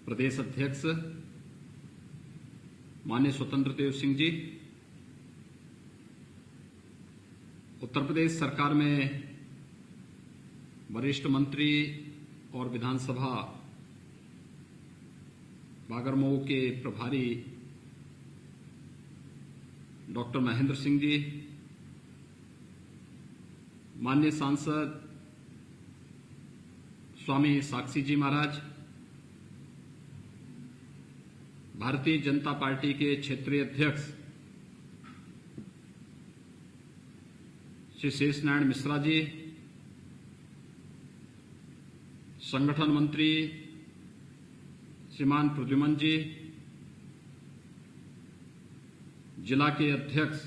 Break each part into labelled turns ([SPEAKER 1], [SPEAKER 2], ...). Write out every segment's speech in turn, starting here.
[SPEAKER 1] प्रदेश अध्यक्ष माननीय स्वतंत्र देव सिंह जी, उत्तर प्रदेश सरकार में वरिष्ठ मंत्री और विधानसभा बागरमऊ के प्रभारी डॉक्टर महेंद्र सिंह जी, माननीय सांसद स्वामी साक्षी जी महाराज, भारतीय जनता पार्टी के क्षेत्रीय अध्यक्ष श्री शेष नारायण मिश्रा जी, संगठन मंत्री श्रीमान प्रद्युमन जी, जिला के अध्यक्ष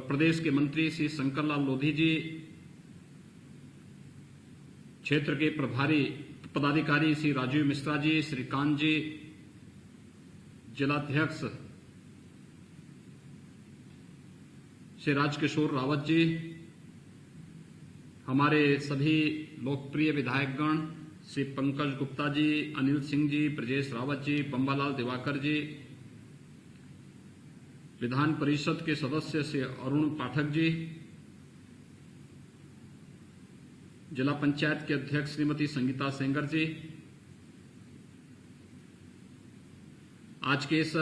[SPEAKER 1] प्रदेश के मंत्री श्री शंकरलाल लोधी जी, क्षेत्र के प्रभारी पदाधिकारी श्री राजीव मिश्रा जी, श्रीकांत जी, जिलाध्यक्ष श्री राजकिशोर रावत जी, हमारे सभी लोकप्रिय विधायकगण श्री पंकज गुप्ता जी, अनिल सिंह जी, ब्रजेश रावत जी, बम्बालाल दिवाकर जी, विधान परिषद के सदस्य श्री अरुण पाठक जी, जिला पंचायत के अध्यक्ष श्रीमती संगीता सेंगर जी, आज के इस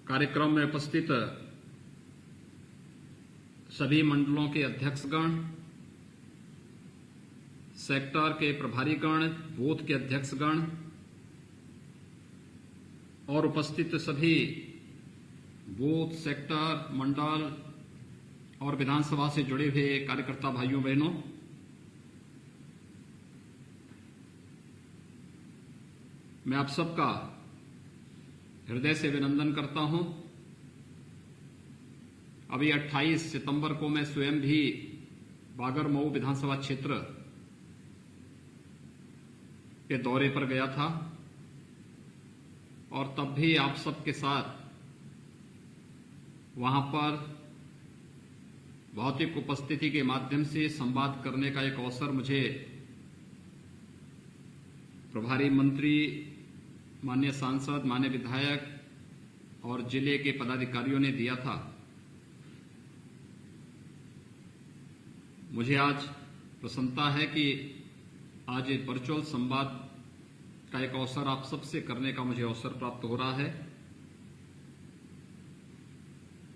[SPEAKER 1] कार्यक्रम में उपस्थित सभी मंडलों के अध्यक्षगण, सेक्टर के प्रभारीगण, बूथ के अध्यक्षगण और उपस्थित सभी बूथ, सेक्टर, मंडल और विधानसभा से जुड़े हुए कार्यकर्ता भाइयों बहनों, मैं आप सबका हृदय से अभिनंदन करता हूं। अभी 28 सितंबर को मैं स्वयं भी बागरमऊ विधानसभा क्षेत्र के दौरे पर गया था और तब भी आप सबके साथ वहां पर भौतिक उपस्थिति के माध्यम से संवाद करने का एक अवसर मुझे प्रभारी मंत्री, माननीय सांसद, माननीय विधायक और जिले के पदाधिकारियों ने दिया था। मुझे आज प्रसन्नता है कि आज एक वर्चुअल संवाद का एक अवसर आप सबसे करने का मुझे अवसर प्राप्त हो रहा है।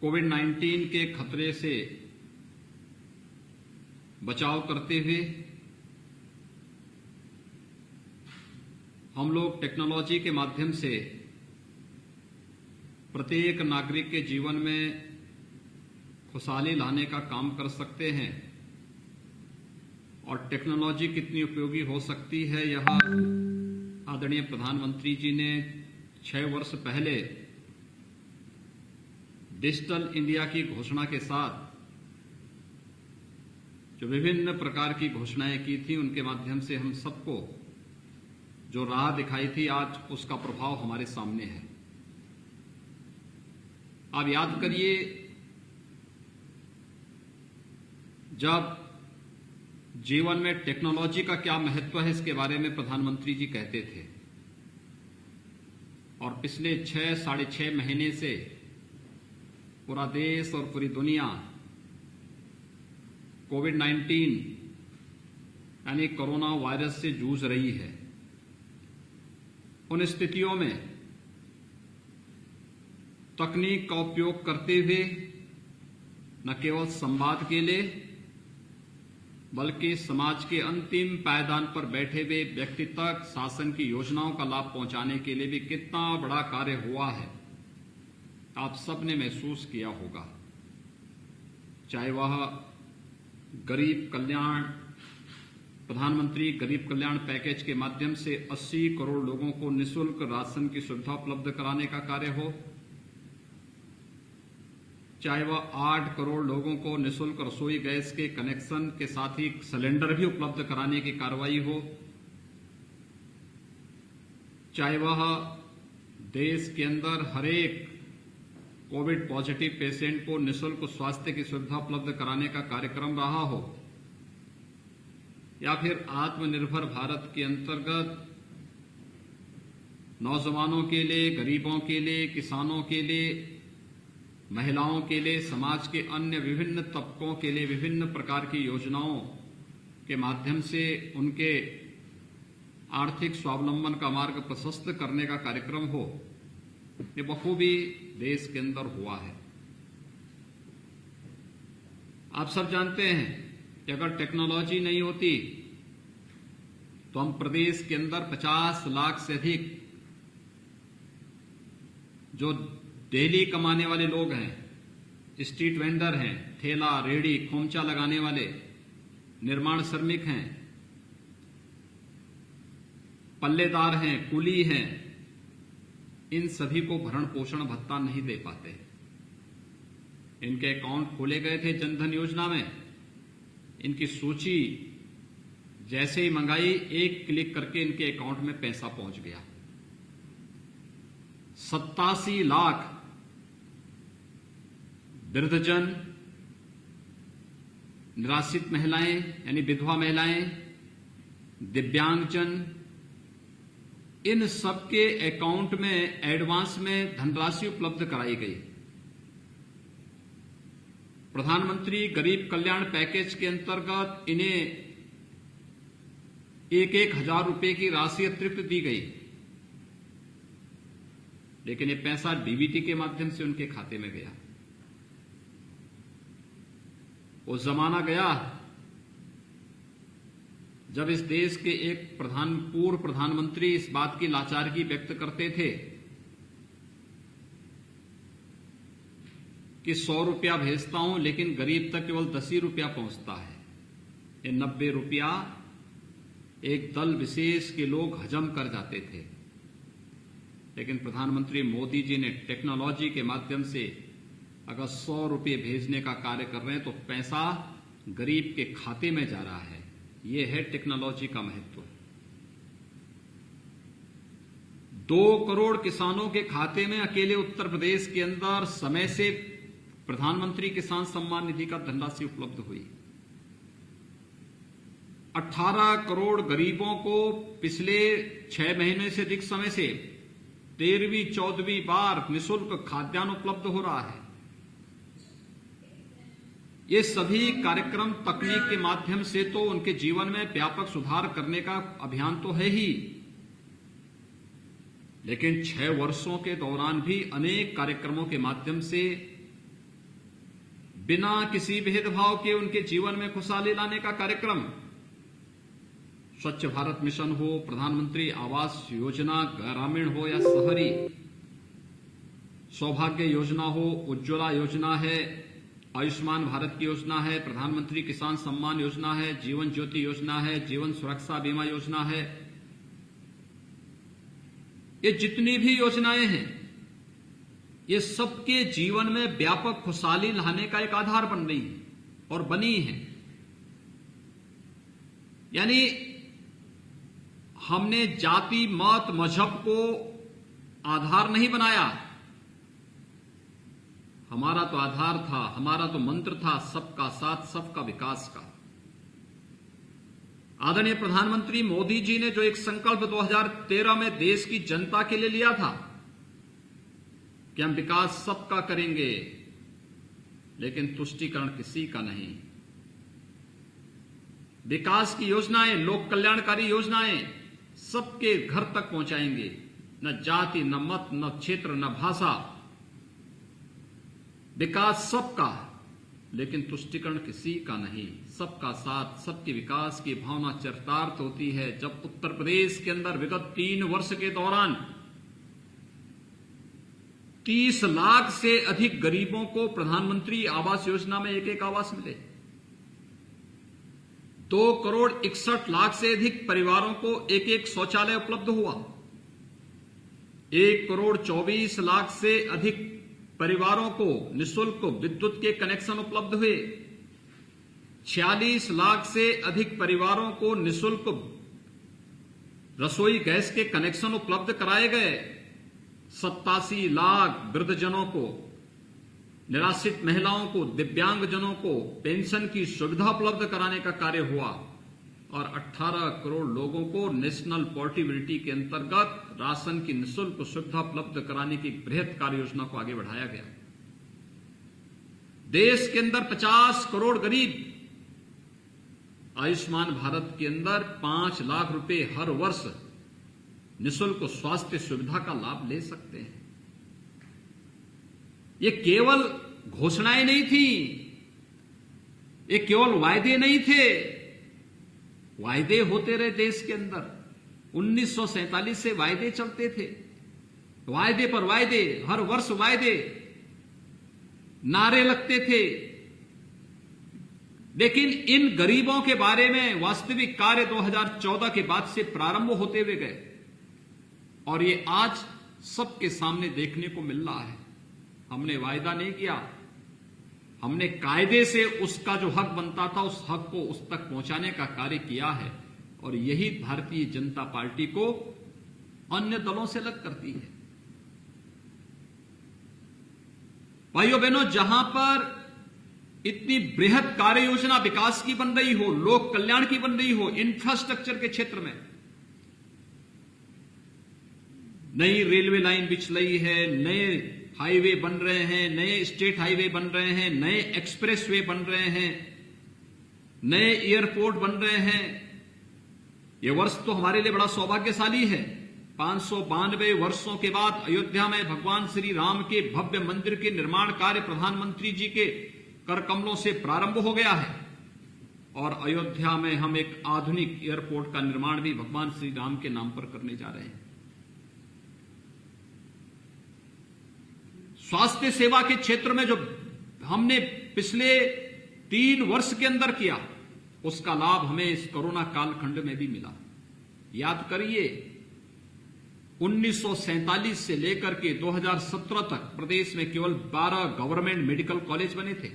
[SPEAKER 1] कोविड-19 के खतरे से बचाव करते हुए हम लोग टेक्नोलॉजी के माध्यम से प्रत्येक नागरिक के जीवन में खुशहाली लाने का काम कर सकते हैं और टेक्नोलॉजी कितनी उपयोगी हो सकती है, यह आदरणीय प्रधानमंत्री जी ने 6 वर्ष पहले डिजिटल इंडिया की घोषणा के साथ जो विभिन्न प्रकार की घोषणाएं की थी, उनके माध्यम से हम सबको जो राह दिखाई थी, आज उसका प्रभाव हमारे सामने है। आप याद करिए, जब जीवन में टेक्नोलॉजी का क्या महत्व है, इसके बारे में प्रधानमंत्री जी कहते थे और पिछले 6 साढ़े 6 महीने से पूरा देश और पूरी दुनिया कोविड-19 यानी कोरोना वायरस से जूझ रही है। उन स्थितियों में तकनीक का उपयोग करते हुए न केवल संवाद के लिए बल्कि समाज के अंतिम पायदान पर बैठे हुए व्यक्ति तक शासन की योजनाओं का लाभ पहुंचाने के लिए भी कितना बड़ा कार्य हुआ है, आप सबने महसूस किया होगा। चाहे वह गरीब कल्याण, प्रधानमंत्री गरीब कल्याण पैकेज के माध्यम से 80 करोड़ लोगों को निःशुल्क राशन की सुविधा उपलब्ध कराने का कार्य हो, चाहे वह 8 करोड़ लोगों को निःशुल्क रसोई गैस के कनेक्शन के साथ ही सिलेंडर भी उपलब्ध कराने की कार्रवाई हो, चाहे वह देश के अंदर हरेक कोविड पॉजिटिव पेशेंट को निःशुल्क स्वास्थ्य की सुविधा उपलब्ध कराने का कार्यक्रम रहा हो, या फिर आत्मनिर्भर भारत के अंतर्गत नौजवानों के लिए, गरीबों के लिए, किसानों के लिए, महिलाओं के लिए, समाज के अन्य विभिन्न तबकों के लिए विभिन्न प्रकार की योजनाओं के माध्यम से उनके आर्थिक स्वावलंबन का मार्ग प्रशस्त करने का कार्यक्रम हो, ये बखूबी देश के अंदर हुआ है। आप सब जानते हैं कि अगर टेक्नोलॉजी नहीं होती तो हम प्रदेश के अंदर 50 लाख से अधिक जो डेली कमाने वाले लोग हैं, स्ट्रीट वेंडर हैं, ठेला, रेहड़ी, खोमचा लगाने वाले, निर्माण श्रमिक हैं, पल्लेदार हैं, कुली हैं, इन सभी को भरण पोषण भत्ता नहीं दे पाते। इनके अकाउंट खोले गए थे जनधन योजना में, इनकी सूची जैसे ही मंगाई, एक क्लिक करके इनके अकाउंट में पैसा पहुंच गया। 87 लाख वृद्धजन, निराश्रित महिलाएं यानी विधवा महिलाएं, दिव्यांगजन, इन सबके अकाउंट में एडवांस में धनराशि उपलब्ध कराई गई। प्रधानमंत्री गरीब कल्याण पैकेज के अंतर्गत इन्हें 1-1 हजार रुपए की राशि अतिरिक्त दी गई, लेकिन ये पैसा डीबीटी के माध्यम से उनके खाते में गया। वो जमाना गया जब इस देश के एक पूर्व प्रधानमंत्री इस बात की लाचारगी व्यक्त करते थे कि 100 रुपया भेजता हूं लेकिन गरीब तक केवल 10 ही रुपया पहुंचता है। ये 90 रुपया एक दल विशेष के लोग हजम कर जाते थे। लेकिन प्रधानमंत्री मोदी जी ने टेक्नोलॉजी के माध्यम से अगर 100 रुपये भेजने का कार्य कर रहे हैं तो पैसा गरीब के खाते में जा रहा है। ये है टेक्नोलॉजी का महत्व। 2 करोड़ किसानों के खाते में अकेले उत्तर प्रदेश के अंदर समय से प्रधानमंत्री किसान सम्मान निधि का धनराशि उपलब्ध हुई। 18 करोड़ गरीबों को पिछले 6 महीने से अधिक समय से 13वीं 14वीं बार निःशुल्क खाद्यान्न उपलब्ध हो रहा है। ये सभी कार्यक्रम तकनीक के माध्यम से तो उनके जीवन में व्यापक सुधार करने का अभियान तो है ही, लेकिन 6 वर्षों के दौरान भी अनेक कार्यक्रमों के माध्यम से बिना किसी भेदभाव के उनके जीवन में खुशहाली लाने का कार्यक्रम, स्वच्छ भारत मिशन हो, प्रधानमंत्री आवास योजना ग्रामीण हो या शहरी, सौभाग्य योजना हो, उज्ज्वला योजना है, आयुष्मान भारत की योजना है, प्रधानमंत्री किसान सम्मान योजना है, जीवन ज्योति योजना है, जीवन सुरक्षा बीमा योजना है, ये जितनी भी योजनाएं हैं ये सबके जीवन में व्यापक खुशहाली लाने का एक आधार बन रही है और बनी है। यानी हमने जाति, मत, मजहब को आधार नहीं बनाया। हमारा तो आधार था, हमारा तो मंत्र था सबका साथ सबका विकास का। आदरणीय प्रधानमंत्री मोदी जी ने जो एक संकल्प 2013 में देश की जनता के लिए लिया था कि हम विकास सबका करेंगे लेकिन तुष्टीकरण किसी का नहीं। विकास की योजनाएं, लोक कल्याणकारी योजनाएं सबके घर तक पहुंचाएंगे, न जाति, न मत, न क्षेत्र, न भाषा। विकास सबका लेकिन तुष्टीकरण किसी का नहीं। सबका साथ, सबके विकास की भावना चरितार्थ होती है जब उत्तर प्रदेश के अंदर विगत 3 वर्ष के दौरान 30 लाख से अधिक गरीबों को प्रधानमंत्री आवास योजना में एक आवास मिले। 2 करोड़ 61 लाख से अधिक परिवारों को एक शौचालय उपलब्ध हुआ। 1 करोड़ 24 लाख से अधिक परिवारों को निःशुल्क विद्युत के कनेक्शन उपलब्ध हुए। 46 लाख से अधिक परिवारों को निःशुल्क रसोई गैस के कनेक्शन उपलब्ध कराए गए। 87 लाख वृद्धजनों को निराश्रित महिलाओं को, दिव्यांगजनों को पेंशन की सुविधा उपलब्ध कराने का कार्य हुआ और 18 करोड़ लोगों को नेशनल पोर्टेबिलिटी के अंतर्गत राशन की निःशुल्क सुविधा उपलब्ध कराने की बृहत कार्य योजना को आगे बढ़ाया गया। देश के अंदर 50 करोड़ गरीब आयुष्मान भारत के अंदर 5 लाख रुपए हर वर्ष निःशुल्क स्वास्थ्य सुविधा का लाभ ले सकते हैं। ये केवल घोषणाएं नहीं थी, ये केवल वायदे नहीं थे। वायदे होते रहे देश के अंदर। 1947 से वायदे चलते थे, वायदे पर वायदे, हर वर्ष वायदे, नारे लगते थे। लेकिन इन गरीबों के बारे में वास्तविक कार्य 2014 के बाद से प्रारंभ होते हुए गए और ये आज सबके सामने देखने को मिल रहा है। हमने वायदा नहीं किया, हमने कायदे से उसका जो हक बनता था उस हक को उस तक पहुंचाने का कार्य किया है और यही भारतीय जनता पार्टी को अन्य दलों से अलग करती है। भाइयों बहनों, जहां पर इतनी बृहद कार्य योजना विकास की बन रही हो, लोक कल्याण की बन रही हो, इंफ्रास्ट्रक्चर के क्षेत्र में नई रेलवे लाइन बिछ रही है, नए हाईवे बन रहे हैं, नए स्टेट हाईवे बन रहे हैं, नए एक्सप्रेसवे बन रहे हैं, नए एयरपोर्ट बन रहे हैं। यह वर्ष तो हमारे लिए बड़ा सौभाग्यशाली है। 592 वर्षों के बाद अयोध्या में भगवान श्री राम के भव्य मंदिर के निर्माण कार्य प्रधानमंत्री जी के कर कमलों से प्रारंभ हो गया है और अयोध्या में हम एक आधुनिक एयरपोर्ट का निर्माण भी भगवान श्री राम के नाम पर करने जा रहे हैं। स्वास्थ्य सेवा के क्षेत्र में जो हमने पिछले 3 वर्ष के अंदर किया, उसका लाभ हमें इस कोरोना कालखंड में भी मिला। याद करिए, 1947 से लेकर के 2017 तक प्रदेश में केवल 12 गवर्नमेंट मेडिकल कॉलेज बने थे,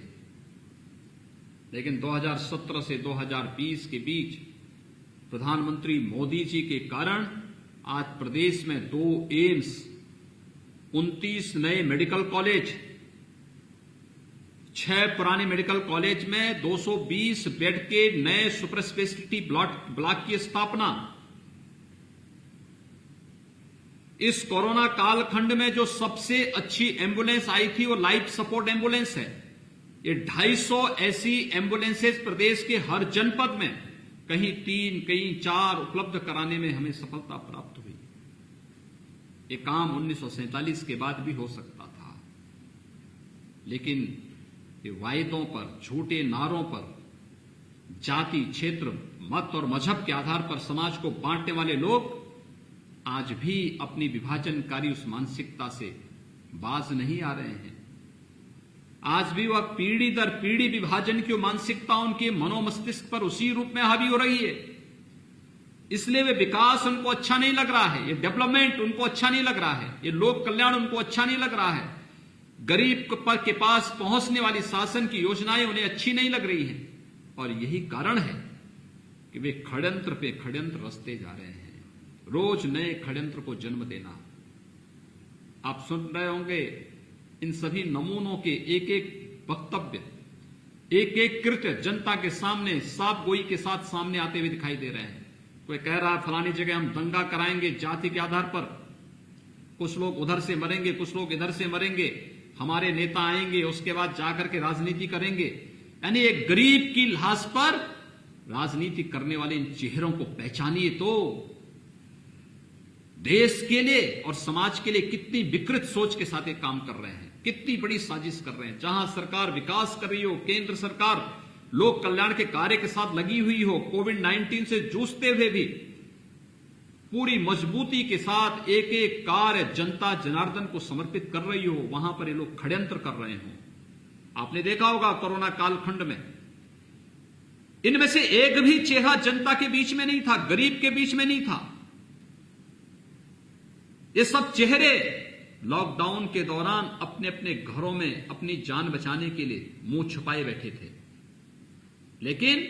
[SPEAKER 1] लेकिन 2017 से 2020 के बीच प्रधानमंत्री मोदी जी के कारण आज प्रदेश में 2 एम्स, 29 नए मेडिकल कॉलेज, 6 पुराने मेडिकल कॉलेज में 220 बेड के नए सुपर स्पेशलिटी ब्लॉक की स्थापना। इस कोरोना कालखंड में जो सबसे अच्छी एम्बुलेंस आई थी वो लाइफ सपोर्ट एम्बुलेंस है। ये 250 ऐसी एम्बुलेंसेज प्रदेश के हर जनपद में कहीं 3 कहीं 4 उपलब्ध कराने में हमें सफलता प्राप्त हुई। ये काम 1947 के बाद भी हो सकता था, लेकिन ये वायदों पर, झूठे नारों पर, जाति, क्षेत्र, मत और मजहब के आधार पर समाज को बांटने वाले लोग आज भी अपनी विभाजनकारी उस मानसिकता से बाज नहीं आ रहे हैं। आज भी वह पीढ़ी दर पीढ़ी विभाजन की मानसिकता उनके मनोमस्तिष्क पर उसी रूप में हावी हो रही है। इसलिए वे विकास उनको अच्छा नहीं लग रहा है, ये डेवलपमेंट उनको अच्छा नहीं लग रहा है, ये लोक कल्याण उनको अच्छा नहीं लग रहा है, गरीब के पास पहुंचने वाली शासन की योजनाएं उन्हें अच्छी नहीं लग रही हैं। और यही कारण है कि वे षड्यंत्र पे षड्यंत्र रचते जा रहे हैं, रोज नए षड्यंत्र को जन्म देना। आप सुन रहे होंगे इन सभी नमूनों के एक एक वक्तव्य, एक एक कृत्य जनता के सामने साफ गोई के साथ सामने आते हुए दिखाई दे रहे हैं। कोई कह रहा है फलानी जगह हम दंगा कराएंगे जाति के आधार पर, कुछ लोग उधर से मरेंगे, कुछ लोग इधर से मरेंगे, हमारे नेता आएंगे उसके बाद जाकर के राजनीति करेंगे। यानी एक गरीब की लाश पर राजनीति करने वाले इन चेहरों को पहचानिए तो देश के लिए और समाज के लिए कितनी विकृत सोच के साथ एक काम कर रहे हैं, कितनी बड़ी साजिश कर रहे हैं। जहां सरकार विकास कर रही हो, केंद्र सरकार लोक कल्याण के कार्य के साथ लगी हुई हो, कोविड-19 से जूझते हुए भी पूरी मजबूती के साथ एक एक कार्य जनता जनार्दन को समर्पित कर रही हो, वहां पर ये लोग षड्यंत्र कर रहे हो। आपने देखा होगा कोरोना कालखंड में इनमें से एक भी चेहरा जनता के बीच में नहीं था, गरीब के बीच में नहीं था। ये सब चेहरे लॉकडाउन के दौरान अपने अपने घरों में अपनी जान बचाने के लिए मुंह छुपाए बैठे थे, लेकिन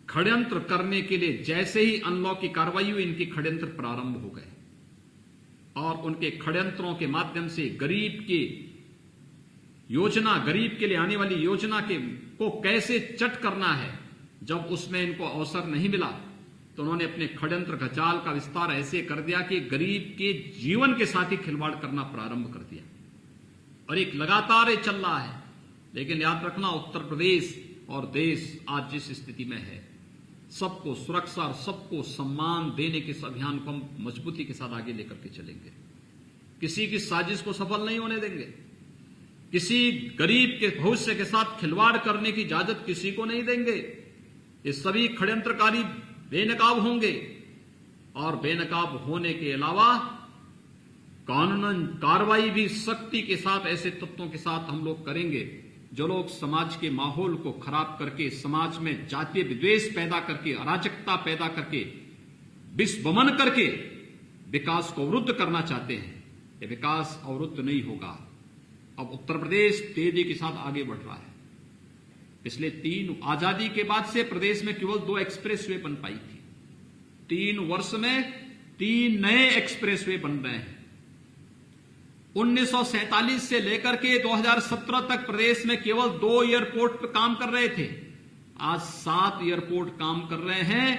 [SPEAKER 1] षड्यंत्र करने के लिए जैसे ही अनलॉक की कार्रवाई हुई, इनके षड्यंत्र प्रारंभ हो गए और उनके षड्यंत्रों के माध्यम से गरीब के योजना, गरीब के लिए आने वाली योजना को कैसे चट करना है, जब उसमें इनको अवसर नहीं मिला तो उन्होंने अपने षड्यंत्र गजाल का विस्तार ऐसे कर दिया कि गरीब के जीवन के साथ ही खिलवाड़ करना प्रारंभ कर दिया, और एक लगातार चल रहा है। लेकिन याद रखना, उत्तर प्रदेश और देश आज जिस स्थिति में है, सबको सुरक्षा और सबको सम्मान देने के इस अभियान को हम मजबूती के साथ आगे लेकर के चलेंगे। किसी की साजिश को सफल नहीं होने देंगे, किसी गरीब के भविष्य के साथ खिलवाड़ करने की इजाजत किसी को नहीं देंगे। ये सभी षड्यंत्रकारी बेनकाब होंगे, और बेनकाब होने के अलावा कानूनन कार्रवाई भी सख्ती के साथ ऐसे तत्वों के साथ हम लोग करेंगे जो लोग समाज के माहौल को खराब करके, समाज में जातीय विद्वेष पैदा करके, अराजकता पैदा करके, विस्वमन करके विकास को अवरुद्ध करना चाहते हैं। ये विकास अवरुद्ध नहीं होगा। अब उत्तर प्रदेश तेजी के साथ आगे बढ़ रहा है। पिछले 3 आजादी के बाद से प्रदेश में केवल 2 एक्सप्रेसवे बन पाई थी। 3 वर्ष में 3 नए एक्सप्रेसवे बन रहे हैं। 1947 से लेकर के 2017 तक प्रदेश में केवल 2 एयरपोर्ट पर काम कर रहे थे। आज 7 एयरपोर्ट काम कर रहे हैं,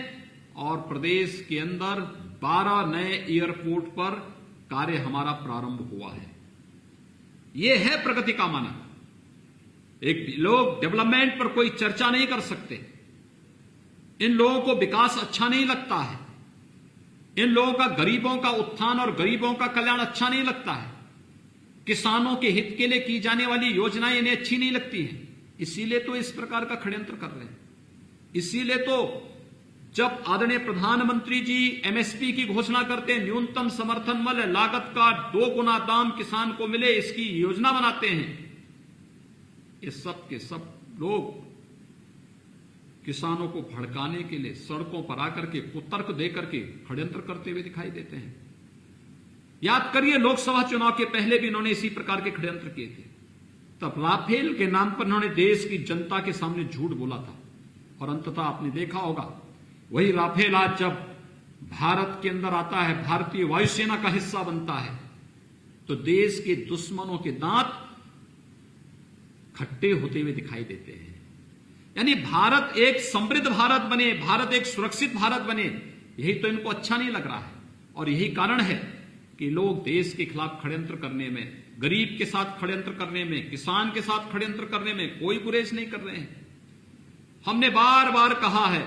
[SPEAKER 1] और प्रदेश के अंदर 12 नए एयरपोर्ट पर कार्य हमारा प्रारंभ हुआ है। यह है प्रगति का मानक। एक लोग डेवलपमेंट पर कोई चर्चा नहीं कर सकते। इन लोगों को विकास अच्छा नहीं लगता है। इन लोगों का गरीबों का उत्थान और गरीबों का कल्याण अच्छा नहीं लगता है। किसानों के हित के लिए की जाने वाली योजनाएं इन्हें अच्छी नहीं लगती हैं। इसीलिए तो इस प्रकार का षड्यंत्र कर रहे हैं। इसीलिए तो जब आदरणीय प्रधानमंत्री जी एमएसपी की घोषणा करते हैं, न्यूनतम समर्थन मूल्य लागत का 2 गुना दाम किसान को मिले, इसकी योजना बनाते हैं, ये सब के सब लोग किसानों को भड़काने के लिए सड़कों पर आकर के कुतर्क देकर के षड्यंत्र करते हुए दिखाई देते हैं। याद करिए, लोकसभा चुनाव के पहले भी इन्होंने इसी प्रकार के षड्यंत्र किए थे। तब राफेल के नाम पर इन्होंने देश की जनता के सामने झूठ बोला था, और अंततः आपने देखा होगा वही राफेल आज जब भारत के अंदर आता है, भारतीय वायुसेना का हिस्सा बनता है, तो देश के दुश्मनों के दांत खट्टे होते हुए दिखाई देते हैं। यानी भारत एक समृद्ध भारत बने, भारत एक सुरक्षित भारत बने, यही तो इनको अच्छा नहीं लग रहा है। और यही कारण है कि लोग देश के खिलाफ षड्यंत्र करने में, गरीब के साथ षड्यंत्र करने में, किसान के साथ षड्यंत्र करने में कोई गुरेज नहीं कर रहे हैं। हमने बार बार कहा है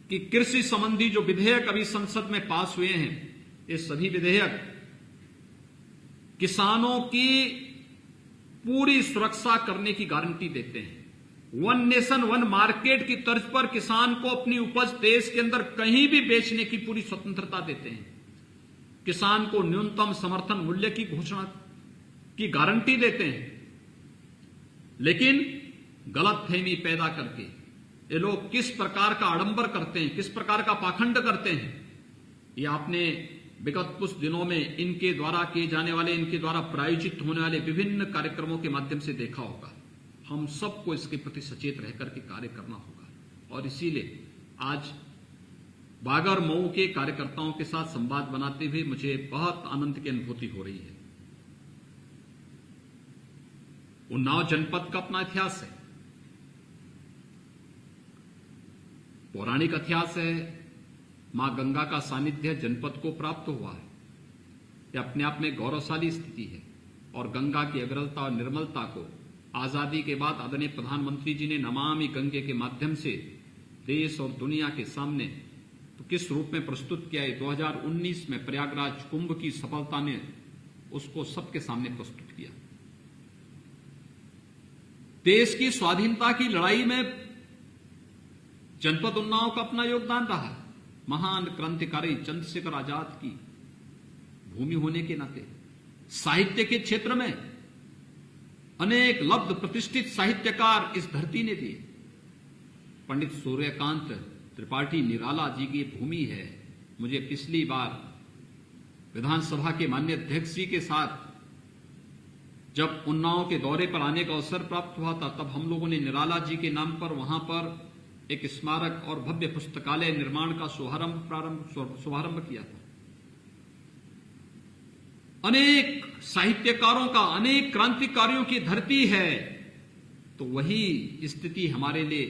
[SPEAKER 1] कि कृषि संबंधी जो विधेयक अभी संसद में पास हुए हैं, ये सभी विधेयक किसानों की पूरी सुरक्षा करने की गारंटी देते हैं। 1 नेशन 1 मार्केट की तर्ज पर किसान को अपनी उपज देश के अंदर कहीं भी बेचने की पूरी स्वतंत्रता देते हैं। किसान को न्यूनतम समर्थन मूल्य की घोषणा की गारंटी देते हैं। लेकिन गलतफहमी पैदा करके ये लोग किस प्रकार का आडंबर करते हैं, किस प्रकार का पाखंड करते हैं, ये आपने विगत कुछ दिनों में इनके द्वारा किए जाने वाले, इनके द्वारा प्रायोजित होने वाले विभिन्न कार्यक्रमों के माध्यम से देखा होगा। हम सबको इसके प्रति सचेत रह करके कार्य करना होगा। और इसीलिए आज बागर मऊ के कार्यकर्ताओं के साथ संवाद बनाते हुए मुझे बहुत आनंद की अनुभूति हो रही है। उन्नाव जनपद का अपना इतिहास है, पौराणिक इतिहास है। मां गंगा का सानिध्य जनपद को प्राप्त हुआ है। यह अपने आप में गौरवशाली स्थिति है। और गंगा की अविरलता और निर्मलता को आजादी के बाद आदरणीय प्रधानमंत्री जी ने नमामि गंगे के माध्यम से देश और दुनिया के सामने तो किस रूप में प्रस्तुत किया है। 2019 में प्रयागराज कुंभ की सफलता ने उसको सबके सामने प्रस्तुत किया। देश की स्वाधीनता की लड़ाई में जनपद उन्नाव का अपना योगदान रहा। महान क्रांतिकारी चंद्रशेखर आजाद की भूमि होने के नाते साहित्य के क्षेत्र में अनेक लब्ध प्रतिष्ठित साहित्यकार इस धरती ने दिए। पंडित सूर्यकांत त्रिपाठी निराला जी की भूमि है। मुझे पिछली बार विधानसभा के माननीय अध्यक्ष जी के साथ जब उन्नाव के दौरे पर आने का अवसर प्राप्त हुआ था, तब हम लोगों ने निराला जी के नाम पर वहां पर एक स्मारक और भव्य पुस्तकालय निर्माण का शुभारंभ किया था। अनेक साहित्यकारों का, अनेक क्रांतिकारियों की धरती है, तो वही स्थिति हमारे लिए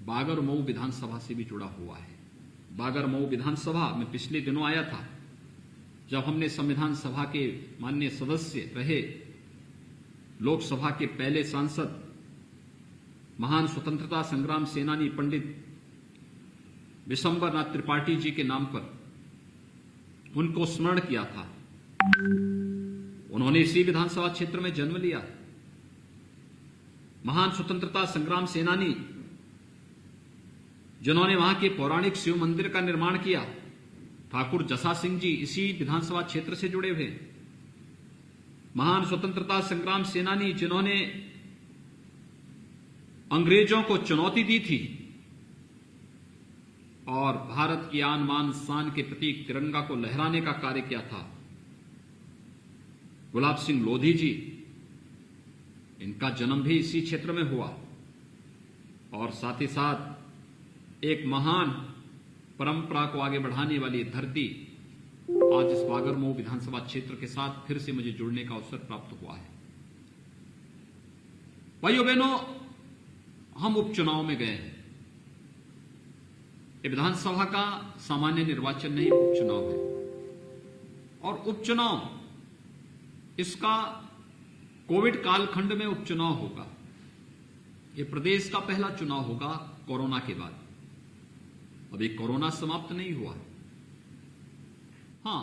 [SPEAKER 1] बागरमऊ विधानसभा से भी जुड़ा हुआ है। बागरमऊ विधानसभा में पिछले दिनों आया था, जब हमने संविधान सभा के माननीय सदस्य रहे, लोकसभा के पहले सांसद, महान स्वतंत्रता संग्राम सेनानी पंडित विशंबरनाथ त्रिपाठी जी के नाम पर उनको स्मरण किया था। उन्होंने इसी विधानसभा क्षेत्र में जन्म लिया। महान स्वतंत्रता संग्राम सेनानी जिन्होंने वहां के पौराणिक शिव मंदिर का निर्माण किया, ठाकुर जसा सिंह जी इसी विधानसभा क्षेत्र से जुड़े हुए। महान स्वतंत्रता संग्राम सेनानी जिन्होंने अंग्रेजों को चुनौती दी थी और भारत की आन बान शान के प्रतीक तिरंगा को लहराने का कार्य किया था, गुलाब सिंह लोधी जी, इनका जन्म भी इसी क्षेत्र में हुआ। और साथ ही साथ एक महान परंपरा को आगे बढ़ाने वाली धरती आज इस बागरमऊ विधानसभा क्षेत्र के साथ फिर से मुझे जुड़ने का अवसर प्राप्त हुआ है। भाइयों बहनों, हम उपचुनाव में गए हैं। ये विधानसभा का सामान्य निर्वाचन नहीं, उपचुनाव है। और उपचुनाव, इसका कोविड कालखंड में उपचुनाव होगा। ये प्रदेश का पहला चुनाव होगा कोरोना के बाद। अभी कोरोना समाप्त नहीं हुआ। हां,